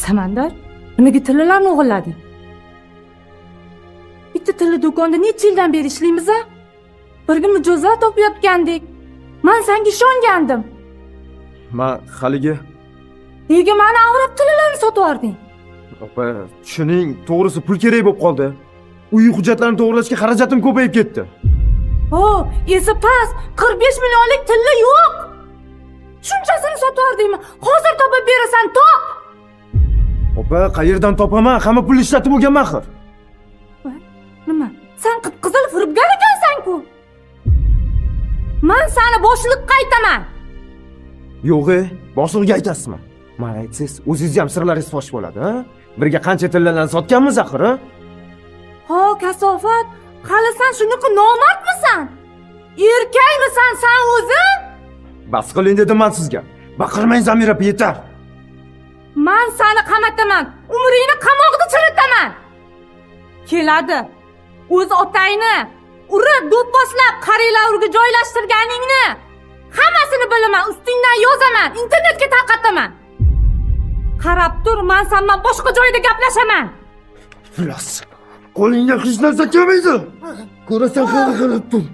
Samandar, nimaga tillalarni o'g'irlading? Bitta tilla do'konda necha yildan beri ishlaymiz a? Birga mijozlar topayotgandik. Men senga ishongandim. Men haligi Nega meni avrab tillalarni sotib yubording? opa, shuning to'g'risi pul kerak bo'lib qoldi. Uy hujjatlarini to'g'rilashga xarajatim ko'payib ketdi. Oh, esi past, 45 millionlik tilla yo'q. Shunchasini sotib yubordingmi? Hozir topib berasan, top. Opa, qayerdan topaman? Hamma pul ishlatib bo'lganman axir. Nima? Sen qip-qizil firibgar ekansan-ku. Men seni boshliqqa aytaman. Yo'q-e, boshlig'iga aytasizmi? Men aytsangiz, o'zingiz ham sirlaringiz fosh bo'ladi, ha? Birga qancha tillalarni sotganmiz axir, ha? Ho, kasofat, hali sen shunaqa nomardmisan? Erkakmisan sen o'zing? Bas qiling dedim men sizga. Baqirmang Zamira, yetar. Men seni qamataman, umringni qamoqda chiritaman. Keladi. O'z otangni urib do'pposlab qariyalarga joylashtirganingni hammasini bilaman, ustingdan yozaman, internetga tarqataman. Qarab tur, men sendan boshqa joyda gaplashaman. Xullas, qo'lingga hech narsa kelmaydi. Ko'rasan, qani qarab tur.